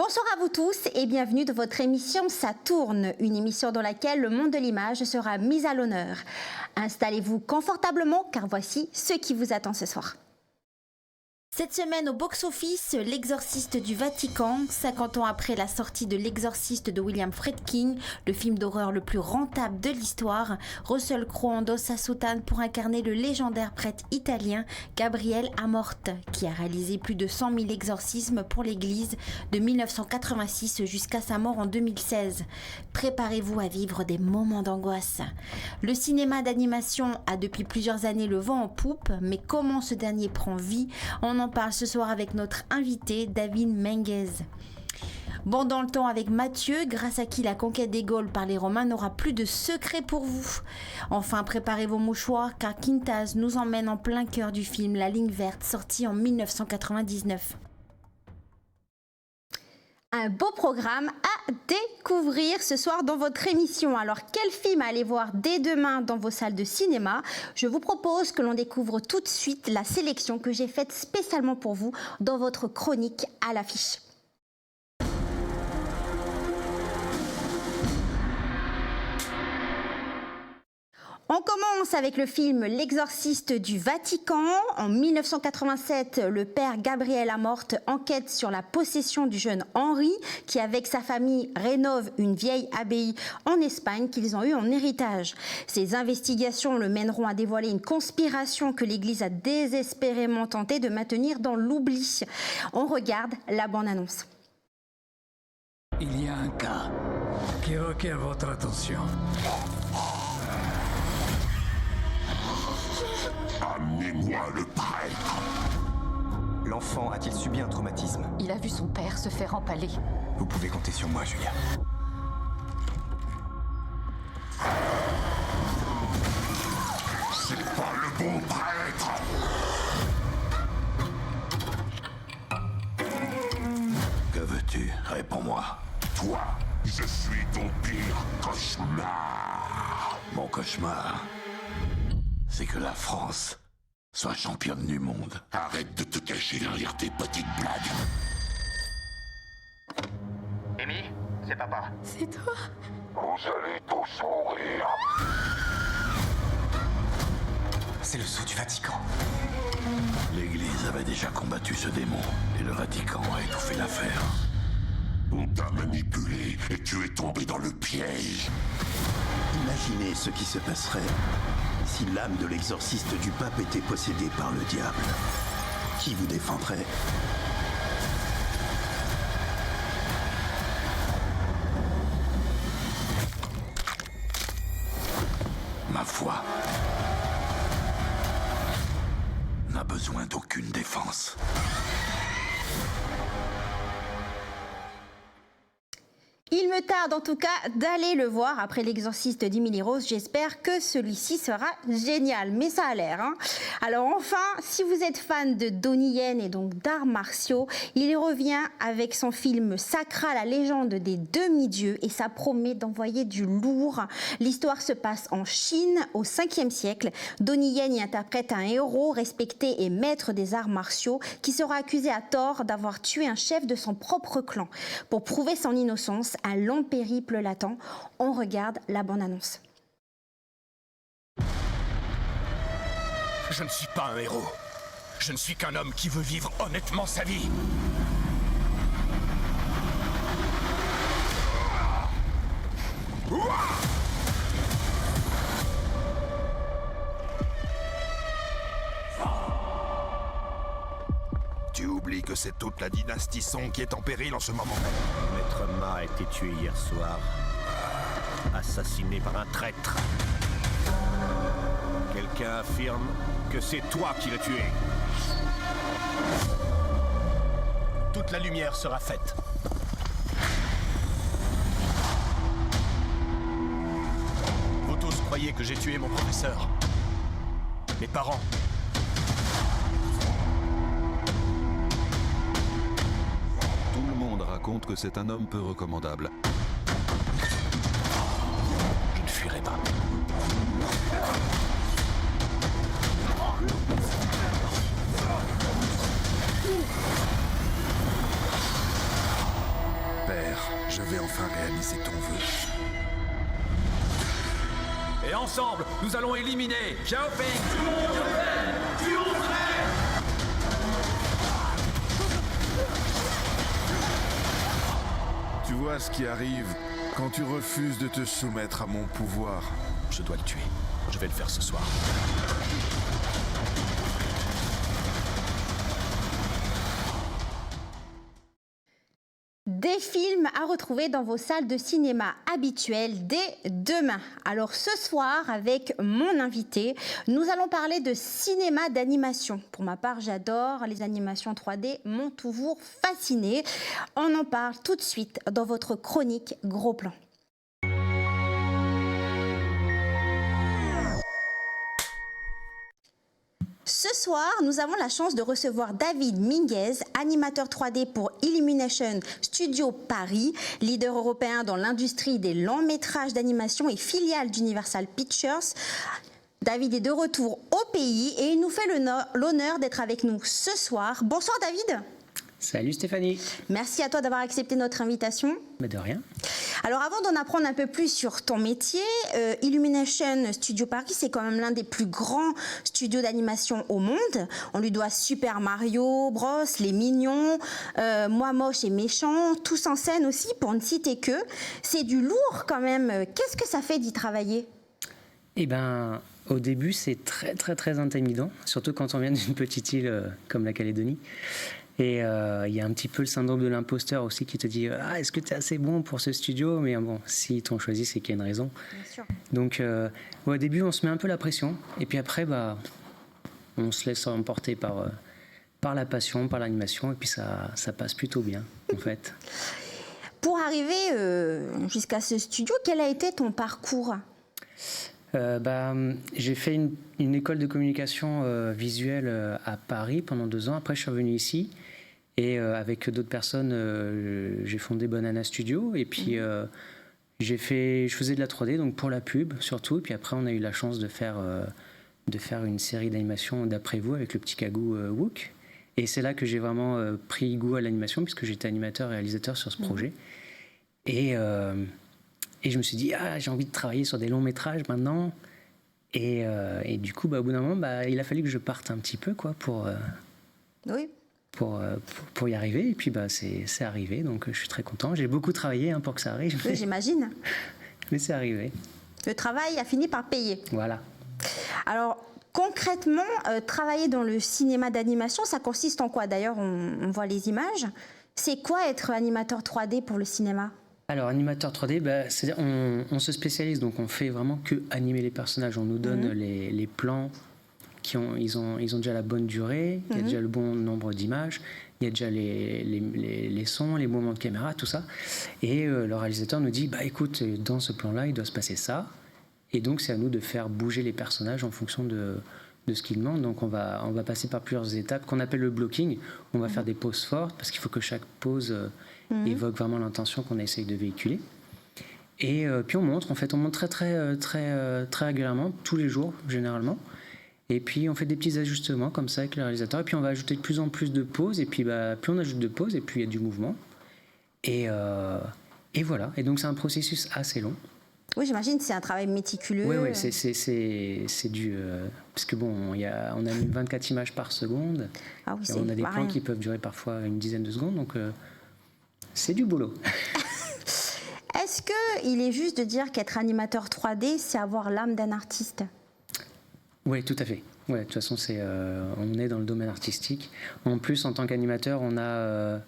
Bonsoir à vous tous et bienvenue dans votre émission Ça tourne, une émission dans laquelle le monde de l'image sera mis à l'honneur. Installez-vous confortablement car voici ce qui vous attend ce soir. Cette semaine au box-office, L'Exorciste du Vatican, 50 ans après la sortie de L'Exorciste de William Friedkin, le film d'horreur le plus rentable de l'histoire, Russell Crowe endosse sa soutane pour incarner le légendaire prêtre italien Gabriele Amorth, qui a réalisé plus de 100 000 exorcismes pour l'Église de 1986 jusqu'à sa mort en 2016. Préparez-vous à vivre des moments d'angoisse. Le cinéma d'animation a depuis plusieurs années le vent en poupe, mais comment ce dernier prend vie ? On en parle ce soir avec notre invité David Menguez. Bon dans le temps avec Mathieu, grâce à qui la conquête des Gaules par les Romains n'aura plus de secret pour vous. Enfin, préparez vos mouchoirs car Quintaz nous emmène en plein cœur du film La Ligne Verte, sorti en 1999. Un beau programme à découvrir ce soir dans votre émission. Alors, quel film allez voir dès demain dans vos salles de cinéma ? Je vous propose que l'on découvre tout de suite la sélection que j'ai faite spécialement pour vous dans votre chronique à l'affiche. On commence avec le film L'Exorciste du Vatican. En 1987, le père Gabriele Amorth enquête sur la possession du jeune Henri, qui avec sa famille rénove une vieille abbaye en Espagne qu'ils ont eue en héritage. Ces investigations le mèneront à dévoiler une conspiration que l'Église a désespérément tenté de maintenir dans l'oubli. On regarde la bande-annonce. Il y a un cas qui requiert votre attention. Amenez-moi le prêtre. L'enfant a-t-il subi un traumatisme? Il a vu son père se faire empaler. Vous pouvez compter sur moi, Julia. C'est pas le bon prêtre. Que veux-tu? Réponds-moi. Toi, je suis ton pire cauchemar. Mon cauchemar, c'est que la France soit championne du monde. Arrête de te cacher derrière tes petites blagues. Amy, c'est papa. C'est toi? Vous allez tous mourir. C'est le sceau du Vatican. L'Église avait déjà combattu ce démon et le Vatican a étouffé l'affaire. On t'a manipulé et tu es tombé dans le piège. Imaginez ce qui se passerait si l'âme de l'exorciste du pape était possédée par le diable. Qui vous défendrait ? Ma foi n'a besoin d'aucune défense. Il me tarde en tout cas d'aller le voir après L'Exorciste d'Emily Rose. J'espère que celui-ci sera génial, mais ça a l'air. Alors enfin, si vous êtes fan de Donnie Yen et donc d'arts martiaux, il revient avec son film Sakra, la légende des demi-dieux, et ça promet d'envoyer du lourd. L'histoire se passe en Chine au 5e siècle. Donnie Yen y interprète un héros respecté et maître des arts martiaux qui sera accusé à tort d'avoir tué un chef de son propre clan. Pour prouver son innocence, un long périple l'attend. On regarde la bande-annonce. Je ne suis pas un héros. Je ne suis qu'un homme qui veut vivre honnêtement sa vie. Tu oublies que c'est toute la dynastie Song qui est en péril en ce moment. Maître Ma a été tué hier soir, assassiné par un traître. Quelqu'un affirme que c'est toi qui l'as tué. Toute la lumière sera faite. Vous tous croyez que j'ai tué mon professeur, mes parents. Tout le monde raconte que c'est un homme peu recommandable. Je ne fuirai pas. c'est ton vœu. Et ensemble, nous allons éliminer Xiaoping. Tu vois ce qui arrive quand tu refuses de te soumettre à mon pouvoir. Je dois le tuer. Je vais le faire ce soir. Des films à retrouver dans vos salles de cinéma habituelles dès demain. Alors ce soir, avec mon invité, nous allons parler de cinéma d'animation. Pour ma part, j'adore les animations 3D, m'ont toujours fascinée. On en parle tout de suite dans votre chronique Gros Plan. Ce soir, nous avons la chance de recevoir David Minguez, animateur 3D pour Illumination Studio Paris, leader européen dans l'industrie des longs métrages d'animation et filiale d'Universal Pictures. David est de retour au pays et il nous fait l'honneur d'être avec nous ce soir. Bonsoir David. Salut Stéphanie. Merci à toi d'avoir accepté notre invitation. Mais de rien. Alors avant d'en apprendre un peu plus sur ton métier, Illumination Studio Paris, c'est quand même l'un des plus grands studios d'animation au monde. On lui doit Super Mario Bros, Les Mignons, Moi Moche et Méchant, tous en scène aussi, pour ne citer que. C'est du lourd quand même. Qu'est-ce que ça fait d'y travailler ? Eh ben, au début, c'est très très très intimidant, surtout quand on vient d'une petite île comme la Calédonie. Et il y a un petit peu le syndrome de l'imposteur aussi qui te dit « Ah, est-ce que tu es assez bon pour ce studio ?» Mais bon, si t'ont choisi, c'est qu'il y a une raison. Bien sûr. Donc, au début, on se met un peu la pression. Et puis après, on se laisse emporter par la passion, par l'animation. Et puis ça passe plutôt bien, en fait. Pour arriver jusqu'à ce studio, quel a été ton parcours ? J'ai fait une école de communication visuelle à Paris pendant 2 ans. Après, je suis revenu ici et avec d'autres personnes, j'ai fondé Banana Studio. Et puis, je faisais de la 3D, donc pour la pub surtout. Et puis après, on a eu la chance de faire une série d'animation d'après vous avec le petit cagou Wook. Et c'est là que j'ai vraiment pris goût à l'animation puisque j'étais animateur et réalisateur sur ce projet. Et je me suis dit, j'ai envie de travailler sur des longs métrages maintenant. Et du coup, au bout d'un moment, il a fallu que je parte un petit peu pour y arriver. Et puis, c'est arrivé. Donc, je suis très content. J'ai beaucoup travaillé pour que ça arrive. Oui, j'imagine. Mais c'est arrivé. Le travail a fini par payer. Voilà. Alors, concrètement, travailler dans le cinéma d'animation, ça consiste en quoi ? D'ailleurs, on voit les images. C'est quoi être animateur 3D pour le cinéma ? Alors, animateur 3D, c'est-à-dire on se spécialise, donc on fait vraiment que animer les personnages. On nous donne les plans, ils ont déjà la bonne durée, il y a déjà le bon nombre d'images, il y a déjà les sons, les mouvements de caméra, tout ça. Et le réalisateur nous dit, écoute, dans ce plan-là, il doit se passer ça. Et donc, c'est à nous de faire bouger les personnages en fonction de ce qu'ils demandent. Donc, on va passer par plusieurs étapes qu'on appelle le blocking. On va faire des pauses fortes parce qu'il faut que chaque pause évoque vraiment l'intention qu'on essaye de véhiculer. Et puis on montre très très très très régulièrement, tous les jours généralement. Et puis on fait des petits ajustements comme ça avec le réalisateur. Et puis on va ajouter de plus en plus de pauses. Et puis plus on ajoute de pauses, et plus il y a du mouvement. Et voilà. Et donc c'est un processus assez long. Oui, j'imagine, c'est un travail méticuleux. Oui, c'est du... parce que on a 24 images par seconde. Ah oui, on a des plans qui peuvent durer parfois une dizaine de secondes. Donc c'est du boulot. Est-ce qu'il est juste de dire qu'être animateur 3D, c'est avoir l'âme d'un artiste ? Oui, tout à fait. Ouais, de toute façon, on est dans le domaine artistique. En plus, en tant qu'animateur, on a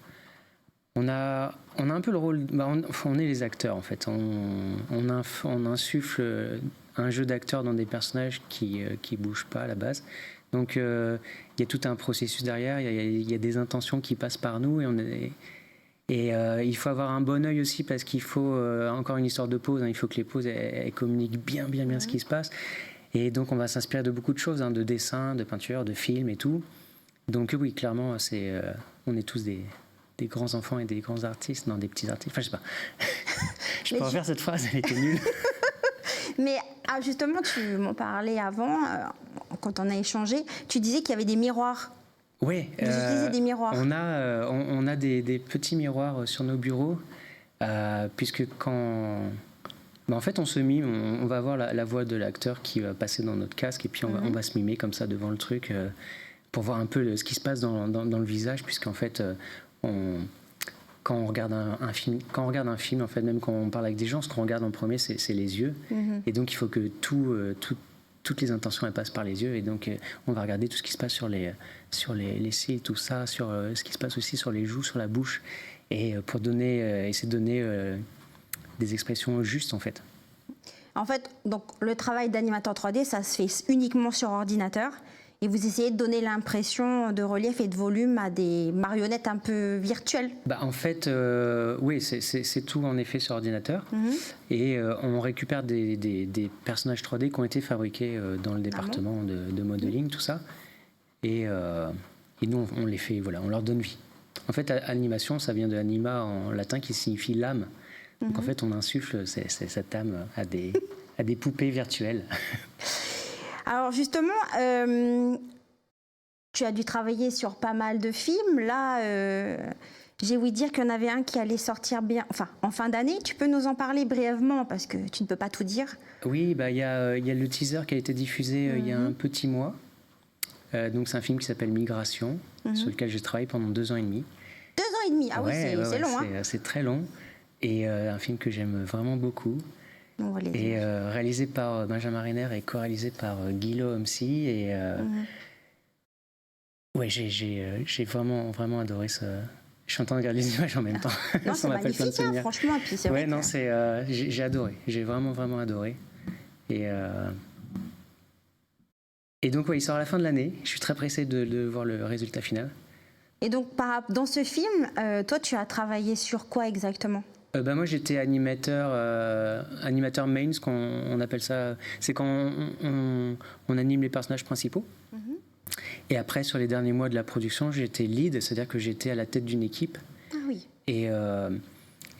un peu le rôle... on est les acteurs, en fait. On insuffle un jeu d'acteurs dans des personnages qui bougent pas à la base. Donc, il y a tout un processus derrière. Il y a des intentions qui passent par nous et il faut avoir un bon œil aussi parce qu'il faut, encore une histoire de pause, il faut que les pauses elles communiquent bien ce qui se passe. Et donc on va s'inspirer de beaucoup de choses, de dessins, de peintures, de films et tout. Donc oui, clairement, on est tous des grands enfants et des grands artistes, non des petits artistes, enfin je sais pas. Je peux refaire cette phrase, elle était nulle. Mais justement, tu m'en parlais avant, quand on a échangé, tu disais qu'il y avait des miroirs. Oui, vous utilisez des miroirs. On a des petits miroirs sur nos bureaux puisque quand... en fait, on se mime, on va voir la voix de l'acteur qui va passer dans notre casque, et puis on va se mimer comme ça devant le truc, pour voir un peu ce qui se passe dans le visage, puisqu'en fait, quand on regarde un film, en fait, même quand on parle avec des gens, ce qu'on regarde en premier, c'est les yeux. Et donc, il faut que toutes les intentions, elles passent par les yeux. Et donc, on va regarder tout ce qui se passe sur les cils, tout ça, sur ce qui se passe aussi sur les joues, sur la bouche, et pour essayer de donner des expressions justes, en fait. En fait, donc, le travail d'animateur 3D, ça se fait uniquement sur ordinateur. Et vous essayez de donner l'impression de relief et de volume à des marionnettes un peu virtuelles. En fait, oui, c'est tout en effet sur ordinateur. Et on récupère des personnages 3D qui ont été fabriqués dans le département de modeling, tout ça. Et nous, on les fait, voilà, on leur donne vie. En fait, animation, ça vient de anima en latin qui signifie l'âme. Donc en fait, on insuffle cette âme à des poupées virtuelles. Alors justement, tu as dû travailler sur pas mal de films. Là, j'ai ouï dire qu'il y en avait un qui allait sortir en fin d'année. Tu peux nous en parler brièvement parce que tu ne peux pas tout dire. Oui, il y a le teaser qui a été diffusé il y a un petit mois. Donc c'est un film qui s'appelle Migration, sur lequel j'ai travaillé pendant 2 ans et demi. 2 ans et demi, ah ouais, c'est long. C'est très long. Et un film que j'aime vraiment beaucoup. Et réalisé par Benjamin Renner et co-réalisé par Guilo Homsi. Et ouais, j'ai vraiment adoré ce. Je suis en train de regarder les images en même temps. Non, c'est magnifique, franchement. Puis c'est vrai j'ai adoré. J'ai vraiment adoré. Et donc, il sort à la fin de l'année. Je suis très pressé de voir le résultat final. Et donc, dans ce film, toi, tu as travaillé sur quoi exactement ? Moi, j'étais animateur main, ce qu'on appelle ça. C'est quand on anime les personnages principaux. Et après, sur les derniers mois de la production, j'étais lead, c'est-à-dire que j'étais à la tête d'une équipe. Ah oui. Et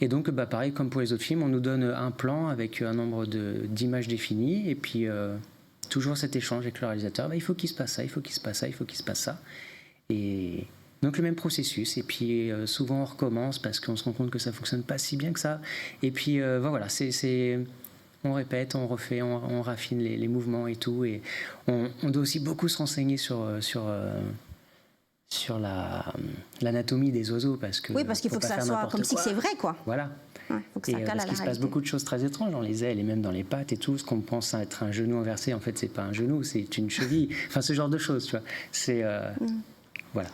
donc, pareil, comme pour les autres films, on nous donne un plan avec un nombre d'images définies, et puis toujours cet échange avec le réalisateur. Il faut qu'il se passe ça, il faut qu'il se passe ça, il faut qu'il se passe ça. Et donc le même processus, et puis souvent on recommence parce qu'on se rend compte que ça fonctionne pas si bien que ça, et puis voilà, on répète, on refait, on raffine les mouvements et tout, et on doit aussi beaucoup se renseigner sur l'anatomie des oiseaux, parce qu'il faut que ça soit comme si c'est vrai, quoi. Voilà. Ouais, faut que ça cale à la parce qu'il se passe beaucoup de choses très étranges dans les ailes et même dans les pattes et tout. Ce qu'on pense être un genou inversé, en fait, c'est pas un genou, c'est une cheville. Enfin, ce genre de choses, tu vois. C'est voilà.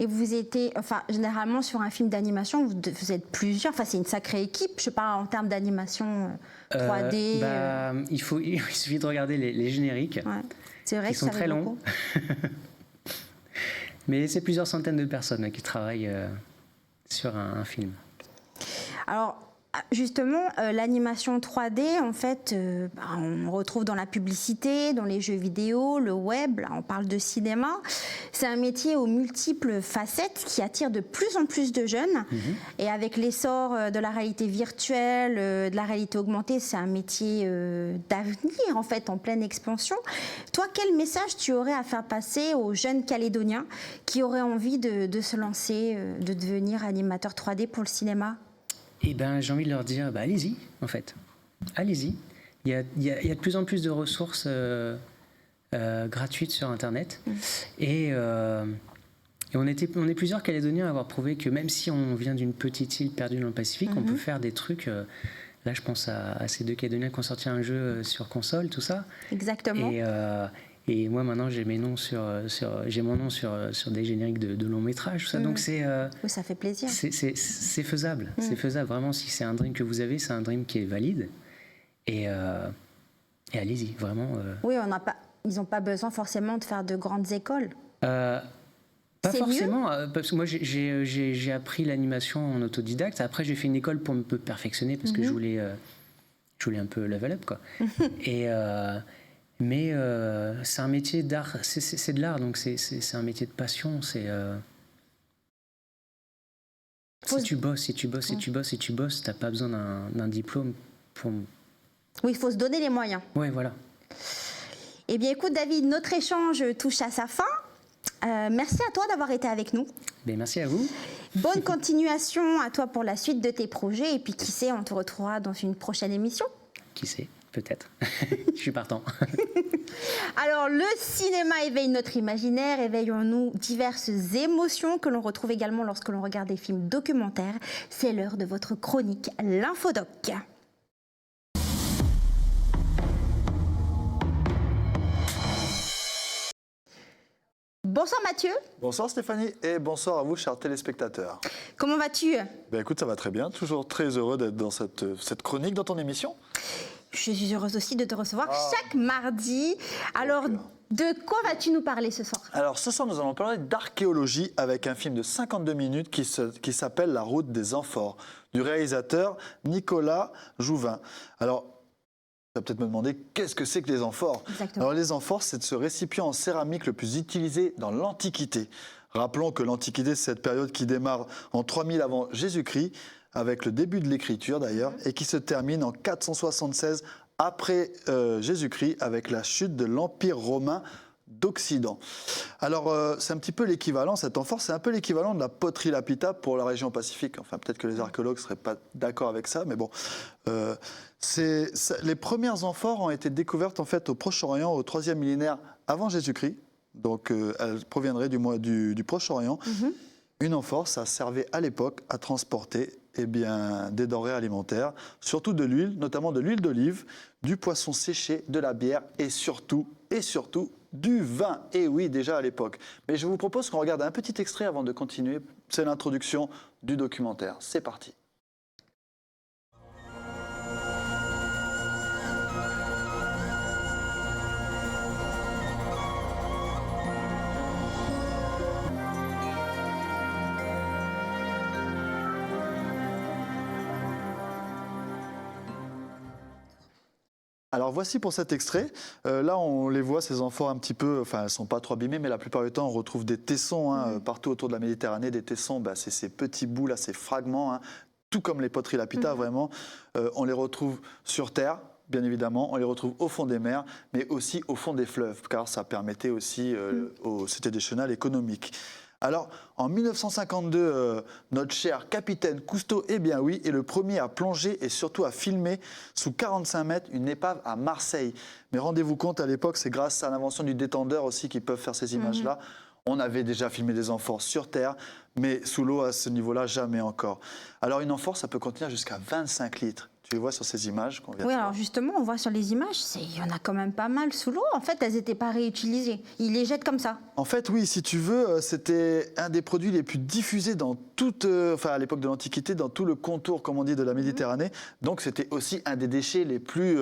Et vous étiez, généralement sur un film d'animation, vous êtes plusieurs. Enfin, c'est une sacrée équipe. Je sais pas, en termes d'animation 3D. Il suffit de regarder les génériques. Ouais. C'est vrai qui sont très longs. Mais c'est plusieurs centaines de personnes qui travaillent sur un film. Alors, justement, l'animation 3D, en fait, on retrouve dans la publicité, dans les jeux vidéo, le web, là, on parle de cinéma. C'est un métier aux multiples facettes qui attire de plus en plus de jeunes. Et avec l'essor de la réalité virtuelle, de la réalité augmentée, c'est un métier d'avenir, en fait, en pleine expansion. Toi, quel message tu aurais à faire passer aux jeunes Calédoniens qui auraient envie de se lancer, de devenir animateur 3D pour le cinéma ? Eh ben, j'ai envie de leur dire, allez-y, en fait. Allez-y. Il y a de plus en plus de ressources gratuites sur Internet. Et on est plusieurs Calédoniens à avoir prouvé que même si on vient d'une petite île perdue dans le Pacifique, on peut faire des trucs... là, je pense à ces 2 Calédoniens qui ont sorti un jeu sur console, tout ça. Exactement. Et moi, maintenant, j'ai mon nom sur des génériques de longs métrages, tout ça. Donc, oui, ça fait plaisir. C'est faisable. C'est faisable. Vraiment, si c'est un dream que vous avez, c'est un dream qui est valide. Et allez-y, vraiment. Oui, ils n'ont pas besoin forcément de faire de grandes écoles. Pas forcément, parce que moi, j'ai appris l'animation en autodidacte. Après, j'ai fait une école pour me perfectionner, parce que je voulais un peu level up, quoi. Mais c'est un métier d'art, c'est de l'art, donc c'est un métier de passion. Si tu bosses, t'as pas besoin d'un diplôme pour... Oui, il faut se donner les moyens. Oui, voilà. Eh bien, écoute, David, notre échange touche à sa fin. Merci à toi d'avoir été avec nous. Merci à vous. Bonne continuation à toi pour la suite de tes projets. Et puis qui sait, on te retrouvera dans une prochaine émission. Qui sait, peut-être. Je suis partant. Alors, le cinéma éveille notre imaginaire, éveille en nous diverses émotions que l'on retrouve également lorsque l'on regarde des films documentaires. C'est l'heure de votre chronique, l'Infodoc. Bonsoir Mathieu. Bonsoir Stéphanie et bonsoir à vous chers téléspectateurs. Comment vas-tu ? Écoute, ça va très bien, toujours très heureux d'être dans cette chronique dans ton émission. Je suis heureuse aussi de te recevoir chaque mardi. Alors, de quoi vas-tu nous parler ce soir ? Alors ce soir, nous allons parler d'archéologie avec un film de 52 minutes qui s'appelle La route des amphores, du réalisateur Nicolas Jouvin. Alors, tu vas peut-être me demander qu'est-ce que c'est que les amphores ? Exactement. Alors les amphores, c'est ce récipient en céramique le plus utilisé dans l'Antiquité. Rappelons que l'Antiquité, c'est cette période qui démarre en 3000 avant Jésus-Christ, avec le début de l'écriture d'ailleurs, et qui se termine en 476 après Jésus-Christ, avec la chute de l'Empire romain d'Occident. Alors, c'est un petit peu l'équivalent, cet amphore, c'est un peu l'équivalent de la poterie lapita pour la région Pacifique. Enfin, peut-être que les archéologues ne seraient pas d'accord avec ça, mais bon. Les premières amphores ont été découvertes en fait au Proche-Orient au 3e millénaire avant Jésus-Christ. Donc, elles proviendraient du Proche-Orient. Une amphore, ça servait à l'époque à transporter des denrées alimentaires, surtout de l'huile, notamment de l'huile d'olive, du poisson séché, de la bière et surtout du vin. Et oui, déjà à l'époque. Mais je vous propose qu'on regarde un petit extrait avant de continuer. C'est l'introduction du documentaire. C'est parti. Alors voici pour cet extrait. Là, on les voit, ces amphores un petit peu, enfin, elles ne sont pas trop abîmées, mais la plupart du temps, on retrouve des tessons partout autour de la Méditerranée. Des tessons, c'est ces petits bouts, là, ces fragments, tout comme les poteries lapita, vraiment. On les retrouve sur Terre, bien évidemment. On les retrouve au fond des mers, mais aussi au fond des fleuves, car ça permettait aussi, c'était des chenals économiques. Alors, en 1952, notre cher capitaine Cousteau, est le premier à plonger et surtout à filmer sous 45 mètres une épave à Marseille. Mais rendez-vous compte, à l'époque, c'est grâce à l'invention du détendeur aussi qu'ils peuvent faire ces images-là. On avait déjà filmé des amphores sur Terre, mais sous l'eau, à ce niveau-là, jamais encore. Alors, une amphore, ça peut contenir jusqu'à 25 litres. Tu les vois sur ces images qu'on vient de voir. Alors justement, on voit sur les images, il y en a quand même pas mal sous l'eau. En fait, elles n'étaient pas réutilisées. Ils les jettent comme ça. En fait, oui, si tu veux, c'était un des produits les plus diffusés dans toute, à l'époque de l'Antiquité, dans tout le contour, comme on dit, de la Méditerranée. Donc, c'était aussi un des déchets les plus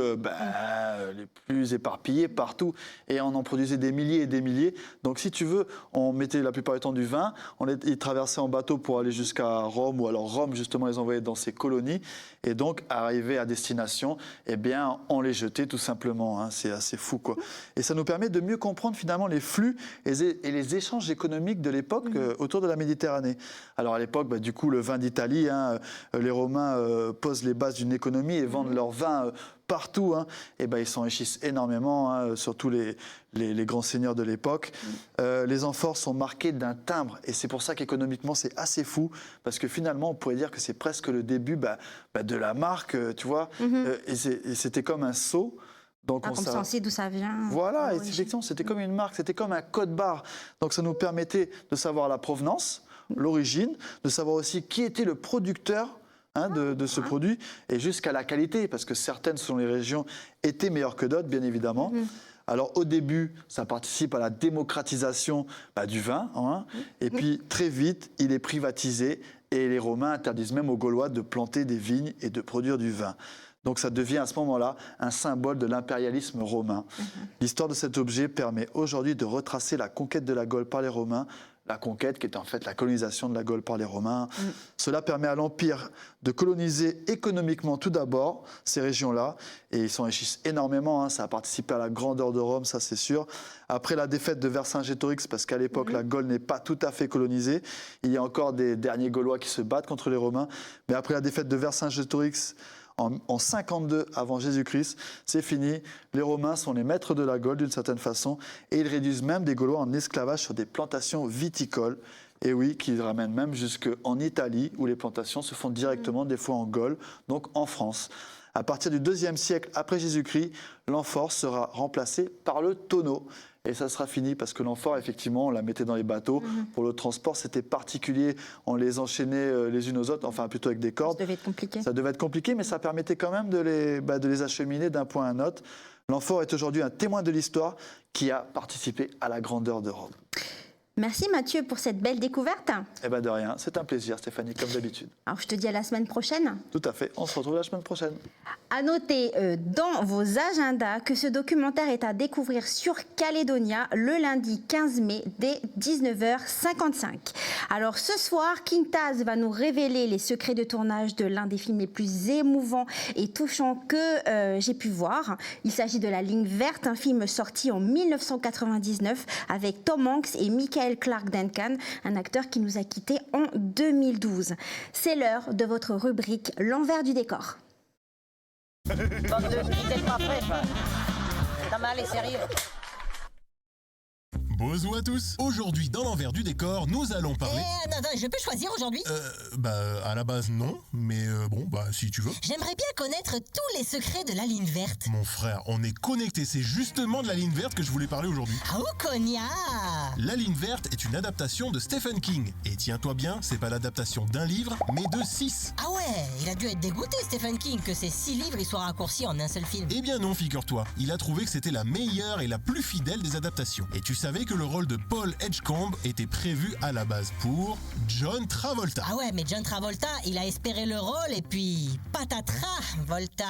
éparpillés partout. Et on en produisait des milliers et des milliers. Donc, si tu veux, on mettait la plupart du temps du vin. Ils traversaient en bateau pour aller jusqu'à Rome, ou alors Rome, justement, les envoyait dans ses colonies. Et donc, arrivé à destination, on les jetait tout simplement. C'est assez fou, quoi. Et ça nous permet de mieux comprendre finalement les flux et les échanges économiques de l'époque autour de la Méditerranée. Alors à l'époque, du coup, le vin d'Italie, les Romains posent les bases d'une économie et vendent leur vin partout. Ils s'enrichissent énormément, surtout les grands seigneurs de l'époque. Les amphores sont marqués d'un timbre et c'est pour ça qu'économiquement c'est assez fou parce que finalement on pourrait dire que c'est presque le début de la marque, tu vois. Et c'était comme un sceau. Donc comme ça, on sait d'où ça vient. Voilà, et effectivement, c'était comme une marque, c'était comme un code barre. Donc ça nous permettait de savoir la provenance, l'origine, de savoir aussi qui était le producteur de ce produit, et jusqu'à la qualité, parce que certaines, selon les régions, étaient meilleures que d'autres, bien évidemment. Alors au début, ça participe à la démocratisation du vin, et puis très vite, il est privatisé, et les Romains interdisent même aux Gaulois de planter des vignes et de produire du vin. Donc ça devient à ce moment-là un symbole de l'impérialisme romain. L'histoire de cet objet permet aujourd'hui de retracer la conquête de la Gaule par les Romains, la conquête qui est en fait la colonisation de la Gaule par les Romains. Cela permet à l'Empire de coloniser économiquement tout d'abord ces régions-là, et ils s'enrichissent énormément, ça a participé à la grandeur de Rome, ça c'est sûr. Après la défaite de Vercingétorix, parce qu'à l'époque la Gaule n'est pas tout à fait colonisée, il y a encore des derniers Gaulois qui se battent contre les Romains, mais après la défaite de Vercingétorix, en 52 avant Jésus-Christ. C'est fini. Les Romains sont les maîtres de la Gaule d'une certaine façon et ils réduisent même des Gaulois en esclavage sur des plantations viticoles. Et oui, qui ramènent même jusqu'en Italie où les plantations se font directement des fois en Gaule, donc en France. À partir du IIe siècle après Jésus-Christ, l'amphore sera remplacé par le tonneau. Et ça sera fini parce que l'amphore, effectivement, on la mettait dans les bateaux. Pour le transport, c'était particulier. On les enchaînait les unes aux autres, enfin plutôt avec des cordes. Ça devait être compliqué. Ça devait être compliqué, mais ça permettait quand même de les acheminer d'un point à un autre. L'amphore est aujourd'hui un témoin de l'histoire qui a participé à la grandeur de Rome. Merci Mathieu pour cette belle découverte. Eh bien de rien, c'est un plaisir Stéphanie, comme d'habitude. Alors je te dis à la semaine prochaine. Tout à fait, on se retrouve la semaine prochaine. À noter dans vos agendas que ce documentaire est à découvrir sur Calédonia le lundi 15 mai dès 19h55. Alors ce soir, King Taz va nous révéler les secrets de tournage de l'un des films les plus émouvants et touchants que j'ai pu voir. Il s'agit de La Ligne Verte, un film sorti en 1999 avec Tom Hanks et Michael Clarke Duncan, un acteur qui nous a quittés en 2012. C'est l'heure de votre rubrique L'envers du décor. Bande de qui t'es pas prêt, quoi. T'as mal, et sérieux. Bonjour à tous. Aujourd'hui, dans l'envers du décor, nous allons parler... Attends, je peux choisir aujourd'hui? À la base, non. Mais si tu veux. J'aimerais bien connaître tous les secrets de La Ligne Verte. Mon frère, on est connectés. C'est justement de La Ligne Verte que je voulais parler aujourd'hui. Ah, oh, cognac! La Ligne Verte est une adaptation de Stephen King. Et tiens-toi bien, c'est pas l'adaptation d'un livre, mais de 6. Ah ouais, il a dû être dégoûté, Stephen King, que ces 6 livres ils soient raccourcis en un seul film. Eh bien non, figure-toi. Il a trouvé que c'était la meilleure et la plus fidèle des adaptations. Et tu savais que le rôle de Paul Edgecombe était prévu à la base pour John Travolta. Ah ouais, mais John Travolta, il a espéré le rôle et puis patatras, Volta.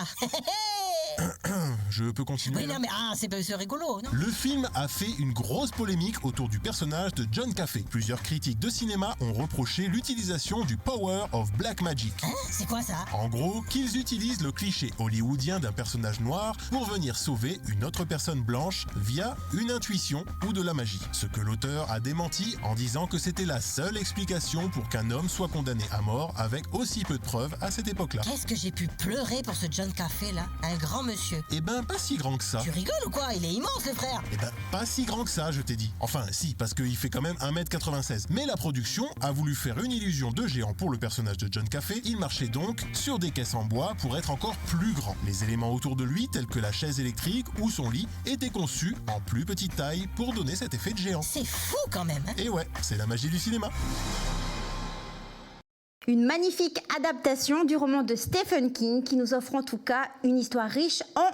Je peux continuer? Oui, non, mais c'est rigolo, non? Le film a fait une grosse polémique autour du personnage de John Caffey. Plusieurs critiques de cinéma ont reproché l'utilisation du Power of Black Magic. Hein? C'est quoi ça? En gros, qu'ils utilisent le cliché hollywoodien d'un personnage noir pour venir sauver une autre personne blanche via une intuition ou de la magie. Ce que l'auteur a démenti en disant que c'était la seule explication pour qu'un homme soit condamné à mort avec aussi peu de preuves à cette époque-là. Qu'est-ce que j'ai pu pleurer pour ce John Caffey là? Un grand monsieur. Eh ben, pas si grand que ça. Tu rigoles ou quoi? Il est immense le frère. Eh ben, pas si grand que ça, je t'ai dit. Enfin, si, parce qu'il fait quand même 1m96. Mais la production a voulu faire une illusion de géant pour le personnage de John Caffey. Il marchait donc sur des caisses en bois pour être encore plus grand. Les éléments autour de lui, tels que la chaise électrique ou son lit, étaient conçus en plus petite taille pour donner cet effet de géant. C'est fou quand même, hein? Et ouais, c'est la magie du cinéma. Une magnifique adaptation du roman de Stephen King qui nous offre en tout cas une histoire riche en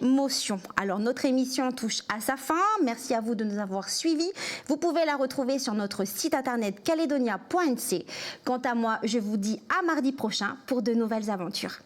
émotions. Alors notre émission touche à sa fin. Merci à vous de nous avoir suivis. Vous pouvez la retrouver sur notre site internet caledonia.nc. Quant à moi, je vous dis à mardi prochain pour de nouvelles aventures.